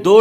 2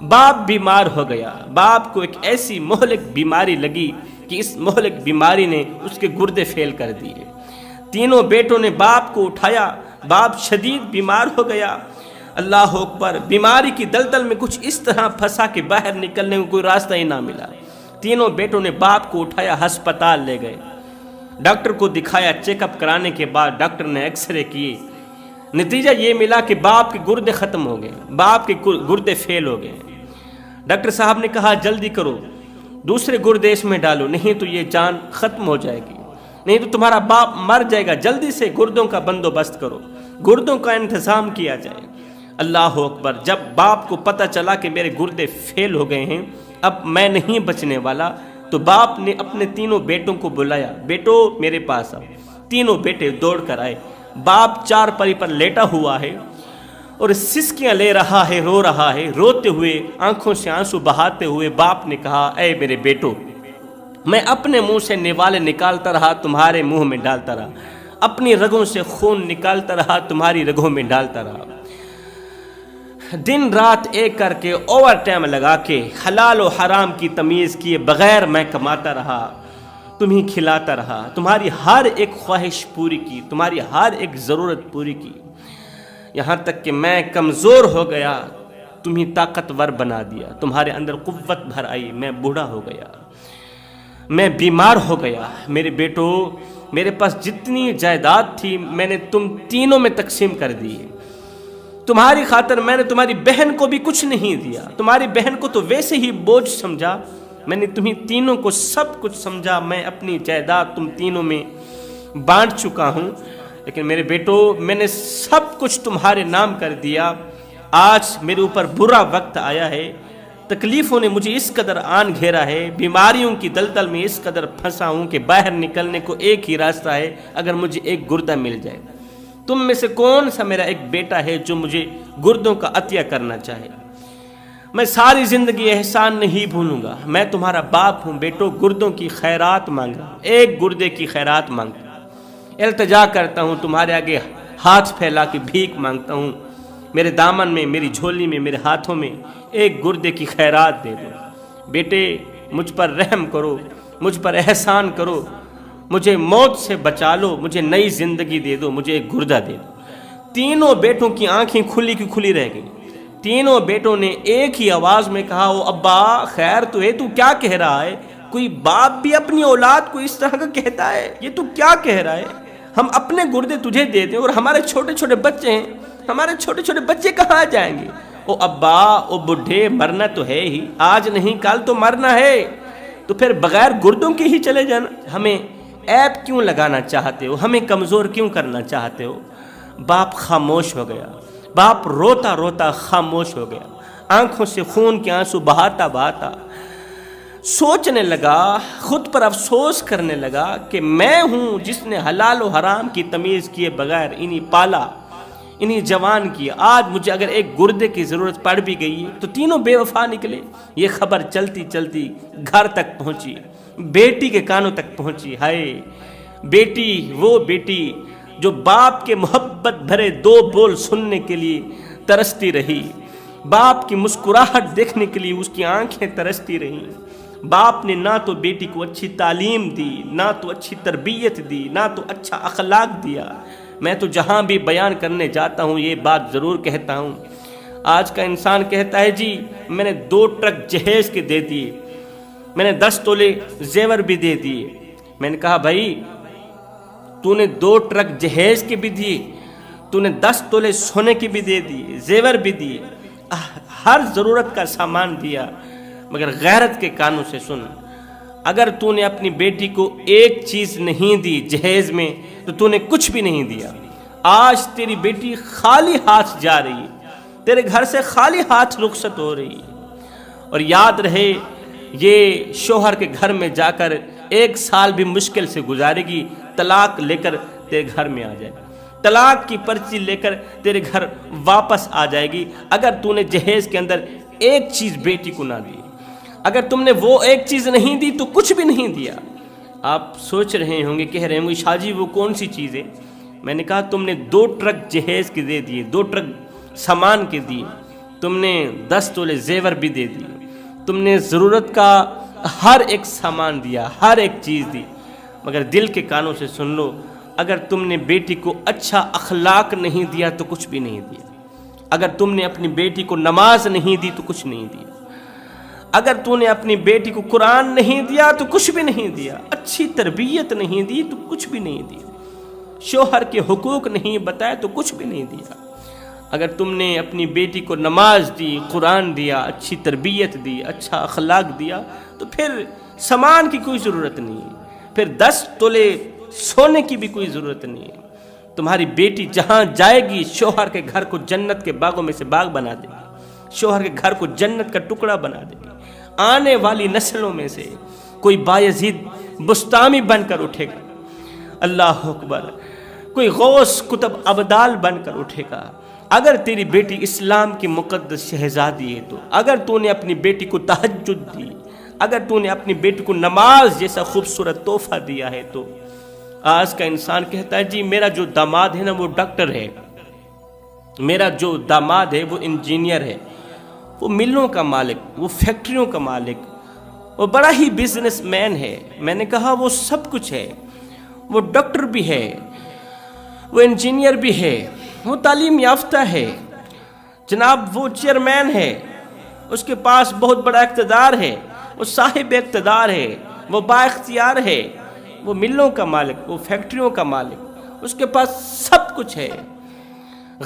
باپ بیمار ہو گیا، باپ کو ایک ایسی مہلک بیماری لگی کہ اس مہلک بیماری نے اس کے گردے فیل کر دیے۔ تینوں بیٹوں نے باپ کو اٹھایا، باپ شدید بیمار ہو گیا۔ اللہ اکبر، بیماری کی دلدل میں کچھ اس طرح پھنسا کہ باہر نکلنے کو کوئی راستہ ہی نہ ملا۔ تینوں بیٹوں نے باپ کو اٹھایا، ہسپتال لے گئے، ڈاکٹر کو دکھایا۔ چیک اپ کرانے کے بعد ڈاکٹر نے ایکس رے کیے، نتیجہ یہ ملا کہ باپ کے گردے ختم ہو گئے، باپ کے گردے فیل ہو گئے۔ ڈاکٹر صاحب نے کہا جلدی کرو، دوسرے گردے اس میں ڈالو، نہیں تو یہ جان ختم ہو جائے گی، نہیں تو تمہارا باپ مر جائے گا، جلدی سے گردوں کا بندوبست کرو، گردوں کا انتظام کیا جائے۔ اللہ اکبر، جب باپ کو پتہ چلا کہ میرے گردے فیل ہو گئے ہیں، اب میں نہیں بچنے والا، تو باپ نے اپنے تینوں بیٹوں کو بلایا، بیٹو میرے پاس آؤ۔ تینوں بیٹے دوڑ کر آئے۔ باپ چارپائی پر لیٹا ہوا ہے اور سسکیاں لے رہا ہے، رو رہا ہے، روتے ہوئے، آنکھوں سے آنسو بہاتے ہوئے باپ نے کہا، اے میرے بیٹو، میں اپنے منہ سے نوالے نکالتا رہا، تمہارے منہ میں ڈالتا رہا، اپنی رگوں سے خون نکالتا رہا، تمہاری رگوں میں ڈالتا رہا، دن رات ایک کر کے اوور ٹائم لگا کے حلال و حرام کی تمیز کیے بغیر میں کماتا رہا، تمہیں کھلاتا رہا، تمہاری ہر ایک خواہش پوری کی، تمہاری ہر ایک ضرورت پوری کی، یہاں تک کہ میں کمزور ہو گیا، تمہیں طاقتور بنا دیا، تمہارے اندر قوت بھر آئی، میں بوڑھا ہو گیا، میں بیمار ہو گیا۔ میرے بیٹو، میرے پاس جتنی جائیداد تھی میں نے تم تینوں میں تقسیم کر دی، تمہاری خاطر میں نے تمہاری بہن کو بھی کچھ نہیں دیا، تمہاری بہن کو تو ویسے ہی بوجھ سمجھا، میں نے تمہیں تینوں کو سب کچھ سمجھا، میں اپنی جائیداد تم تینوں میں بانٹ چکا ہوں، لیکن میرے بیٹو میں نے سب کچھ تمہارے نام کر دیا، آج میرے اوپر برا وقت آیا ہے، تکلیفوں نے مجھے اس قدر آن گھیرا ہے، بیماریوں کی دلدل میں اس قدر پھنسا ہوں کہ باہر نکلنے کو ایک ہی راستہ ہے، اگر مجھے ایک گردہ مل جائے۔ تم میں سے کون سا میرا ایک بیٹا ہے جو مجھے گردوں کا عطیہ کرنا چاہے؟ میں ساری زندگی احسان نہیں بھولوں گا، میں تمہارا باپ ہوں، بیٹو گردوں کی خیرات مانگا، ایک گردے کی خیرات مانگتا، التجا کرتا ہوں، تمہارے آگے ہاتھ پھیلا کے بھیک مانگتا ہوں، میرے دامن میں، میری جھولی میں، میرے ہاتھوں میں ایک گردے کی خیرات دے دو، بیٹے مجھ پر رحم کرو، مجھ پر احسان کرو، مجھے موت سے بچا لو، مجھے نئی زندگی دے دو، مجھے ایک گردہ دے دو۔ تینوں بیٹوں کی آنکھیں کھلی کی کھلی رہ گئی، تینوں بیٹوں نے ایک ہی آواز میں کہا، او ابا خیر تو ہے، تو کیا کہہ رہا ہے؟ کوئی باپ بھی اپنی اولاد کو اس طرح کا کہتا ہے؟ یہ تو کیا کہہ رہا ہے؟ ہم اپنے گردے تجھے دے دیں اور ہمارے چھوٹے چھوٹے بچے ہیں، ہمارے چھوٹے چھوٹے بچے کہاں جائیں گے؟ او ابا، او بڈھے، مرنا تو ہے ہی، آج نہیں کل تو مرنا ہے، تو پھر بغیر گردوں کے ہی چلے جانا، ہمیں عیب کیوں لگانا چاہتے ہو؟ ہمیں کمزور کیوں کرنا چاہتے ہو؟ باپ خاموش ہو گیا، باپ روتا روتا خاموش ہو گیا، آنکھوں سے خون کے آنسو بہاتا بہاتا سوچنے لگا، خود پر افسوس کرنے لگا کہ میں ہوں جس نے حلال و حرام کی تمیز کیے بغیر انہیں پالا، انہیں جوان کیا، آج مجھے اگر ایک گردے کی ضرورت پڑ بھی گئی ہے تو تینوں بے وفا نکلے۔ یہ خبر چلتی چلتی گھر تک پہنچی، بیٹی کے کانوں تک پہنچی، ہائے بیٹی، وہ بیٹی جو باپ کے محبت بھرے دو بول سننے کے لیے ترستی رہی، باپ کی مسکراہٹ دیکھنے کے لیے اس کی آنکھیں ترستی رہیں۔ باپ نے نہ تو بیٹی کو اچھی تعلیم دی، نہ تو اچھی تربیت دی، نہ تو اچھا اخلاق دیا۔ میں تو جہاں بھی بیان کرنے جاتا ہوں یہ بات ضرور کہتا ہوں، آج کا انسان کہتا ہے جی میں نے 2 ٹرک جہیز کے دے دیے، میں نے 10 تولے زیور بھی دے دیے۔ میں نے کہا بھائی تو نے 2 ٹرک جہیز کے بھی دیے، تو نے 10 تولے سونے کے بھی دے دیے، زیور بھی دیے، ہر ضرورت کا سامان دیا، مگر غیرت کے کانوں سے سن، اگر تو نے اپنی بیٹی کو ایک چیز نہیں دی جہیز میں تو نے کچھ بھی نہیں دیا۔ آج تیری بیٹی خالی ہاتھ جا رہی ہے، تیرے گھر سے خالی ہاتھ رخصت ہو رہی ہے، اور یاد رہے یہ شوہر کے گھر میں جا کر 1 سال بھی مشکل سے گزارے گی، طلاق لے کر تیرے گھر میں آ جائے، طلاق کی پرچی لے کر تیرے گھر واپس آ جائے گی اگر تو نے جہیز کے اندر ایک چیز بیٹی کو نہ دی۔ اگر تم نے وہ ایک چیز نہیں دی تو کچھ بھی نہیں دیا۔ آپ سوچ رہے ہوں گے، کہہ رہے ہوں گے شاہ جی وہ کون سی چیز ہے؟ میں نے کہا تم نے 2 ٹرک جہیز کے دے دیے، 2 ٹرک سامان کے دیے، تم نے 10 تولے زیور بھی دے دی، تم نے ضرورت کا ہر ایک سامان دیا، ہر ایک چیز دی، مگر دل کے کانوں سے سن لو، اگر تم نے بیٹی کو اچھا اخلاق نہیں دیا تو کچھ بھی نہیں دیا، اگر تم نے اپنی بیٹی کو نماز نہیں دی تو کچھ نہیں دیا، اگر تو نے اپنی بیٹی کو قرآن نہیں دیا تو کچھ بھی نہیں دیا، اچھی تربیت نہیں دی تو کچھ بھی نہیں دیا، شوہر کے حقوق نہیں بتائے تو کچھ بھی نہیں دیا۔ اگر تم نے اپنی بیٹی کو نماز دی، قرآن دیا، اچھی تربیت دی، اچھا اخلاق دیا، تو پھر سامان کی کوئی ضرورت نہیں ہے، پھر 10 تولے سونے کی بھی کوئی ضرورت نہیں ہے۔ تمہاری بیٹی جہاں جائے گی شوہر کے گھر کو جنت کے باغوں میں سے باغ بنا دے گی، شوہر کے گھر کو جنت کا ٹکڑا بنا دے گی۔ آنے والی نسلوں میں سے کوئی بایزید بستامی بن کر اٹھے گا، اللہ اکبر، کوئی غوث قطب ابدال بن کر اٹھے گا۔ اگر تیری بیٹی اسلام کی مقدس شہزادی ہے تو، اگر تو نے اپنی بیٹی کو تہجد دی، اگر تو نے اپنی بیٹی کو نماز جیسا خوبصورت تحفہ دیا ہے تو، آج کا انسان کہتا ہے جی میرا جو داماد ہے نا وہ ڈاکٹر ہے، میرا جو داماد ہے وہ انجینئر ہے، وہ ملوں کا مالک، وہ فیکٹریوں کا مالک، وہ بڑا ہی بزنس مین ہے۔ میں نے کہا وہ سب کچھ ہے، وہ ڈاکٹر بھی ہے، وہ انجینئر بھی ہے، وہ تعلیم یافتہ ہے، جناب وہ چیئرمین ہے، اس کے پاس بہت بڑا اقتدار ہے، وہ صاحب اقتدار ہے، وہ با اختیار ہے، وہ ملوں کا مالک، وہ فیکٹریوں کا مالک، اس کے پاس سب کچھ ہے۔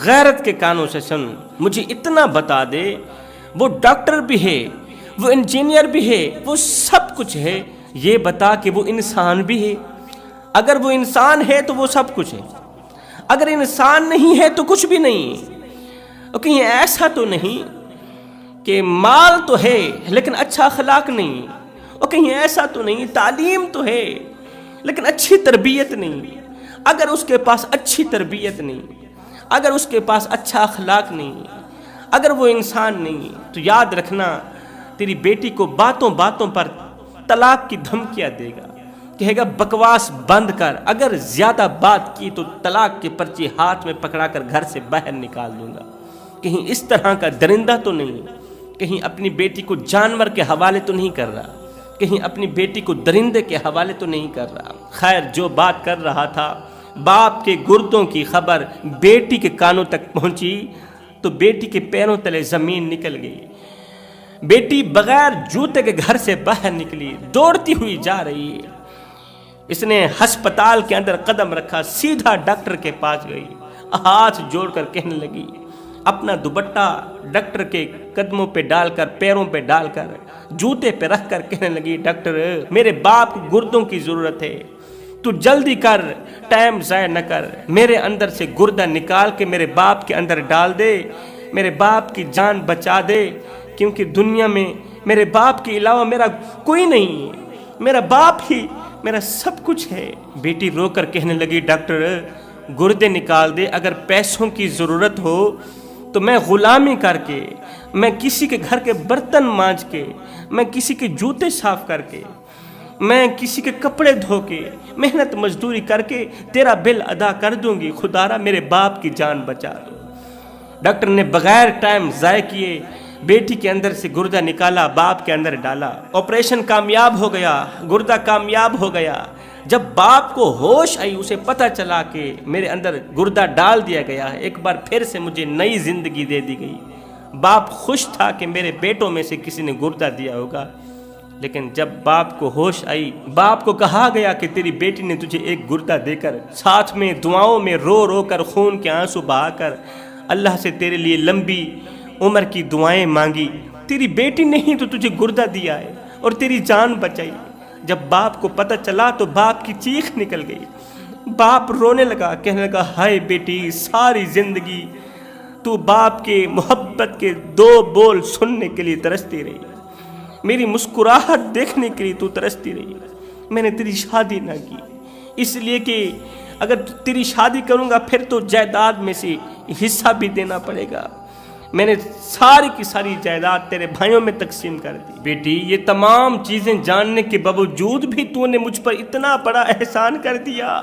غیرت کے کانوں سے سن، مجھے اتنا بتا دے، وہ ڈاکٹر بھی ہے، وہ انجینئر بھی ہے، وہ سب کچھ ہے، یہ بتا کہ وہ انسان بھی ہے۔ اگر وہ انسان ہے تو وہ سب کچھ ہے، اگر انسان نہیں ہے تو کچھ بھی نہیں۔ اور کہیں ایسا تو نہیں کہ مال تو ہے لیکن اچھا اخلاق نہیں، اور کہیں ایسا تو نہیں تعلیم تو ہے لیکن اچھی تربیت نہیں۔ اگر اس کے پاس اچھی تربیت نہیں، اگر اس کے پاس اچھا اخلاق نہیں، اگر وہ انسان نہیں، تو یاد رکھنا تیری بیٹی کو باتوں باتوں پر طلاق کی دھمکیاں دے گا، کہے گا بکواس بند کر، اگر زیادہ بات کی تو طلاق کے پرچے ہاتھ میں پکڑا کر گھر سے باہر نکال دوں گا۔ کہیں اس طرح کا درندہ تو نہیں، کہیں اپنی بیٹی کو جانور کے حوالے تو نہیں کر رہا، کہیں اپنی بیٹی کو درندے کے حوالے تو نہیں کر رہا۔ خیر جو بات کر رہا تھا، باپ کے گردوں کی خبر بیٹی کے کانوں تک پہنچی تو بیٹی کے پیروں تلے زمین نکل گئی۔ بیٹی بغیر جوتے کے گھر سے باہر نکلی، دوڑتی ہوئی جا رہی ہے۔ اس نے ہسپتال کے اندر قدم رکھا، سیدھا ڈاکٹر کے پاس گئی، ہاتھ جوڑ کر کہنے لگی، اپنا دوپٹہ ڈاکٹر کے قدموں پہ ڈال کر، پیروں پہ ڈال کر، جوتے پہ رکھ کر کہنے لگی، ڈاکٹر میرے باپ کو گردوں کی ضرورت ہے، تو جلدی کر، ٹائم ضائع نہ کر، میرے اندر سے گردہ نکال کے میرے باپ کے اندر ڈال دے، میرے باپ کی جان بچا دے، کیونکہ دنیا میں میرے باپ کے علاوہ میرا کوئی نہیں ہے، میرا باپ ہی میرا سب کچھ ہے۔ بیٹی رو کر کہنے لگی، ڈاکٹر گردے نکال دے، اگر پیسوں کی ضرورت ہو تو میں غلامی کر کے، میں کسی کے گھر کے برتن مانج کے، میں کسی کے جوتے صاف کر کے، میں کسی کے کپڑے دھو کے، محنت مزدوری کر کے تیرا بل ادا کر دوں گی، خدارا میرے باپ کی جان بچا دو۔ ڈاکٹر نے بغیر ٹائم ضائع کیے بیٹی کے اندر سے گردہ نکالا، باپ کے اندر ڈالا، آپریشن کامیاب ہو گیا، گردہ کامیاب ہو گیا۔ جب باپ کو ہوش آئی، اسے پتہ چلا کہ میرے اندر گردہ ڈال دیا گیا ہے، ایک بار پھر سے مجھے نئی زندگی دے دی گئی۔ باپ خوش تھا کہ میرے بیٹوں میں سے کسی نے گردہ دیا ہوگا، لیکن جب باپ کو ہوش آئی، باپ کو کہا گیا کہ تیری بیٹی نے تجھے ایک گردہ دے کر، ساتھ میں دعاؤں میں رو رو کر، خون کے آنسو بہا کر اللہ سے تیرے لیے لمبی عمر کی دعائیں مانگی، تیری بیٹی نے ہی تو تجھے گردہ دیا ہے اور تیری جان بچائی۔ جب باپ کو پتہ چلا تو باپ کی چیخ نکل گئی، باپ رونے لگا، کہنے لگا، ہائے بیٹی، ساری زندگی تو باپ کے محبت کے 2 بول سننے کے لیے ترستی رہی، میری مسکراہٹ دیکھنے کے لیے تو ترستی رہی، میں نے تیری شادی نہ کی، اس لیے کہ اگر تیری شادی کروں گا پھر تو جائیداد میں سے حصہ بھی دینا پڑے گا، میں نے ساری کی ساری جائیداد تیرے بھائیوں میں تقسیم کر دی۔ بیٹی یہ تمام چیزیں جاننے کے باوجود بھی تو نے مجھ پر اتنا بڑا احسان کر دیا،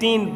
3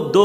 2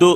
2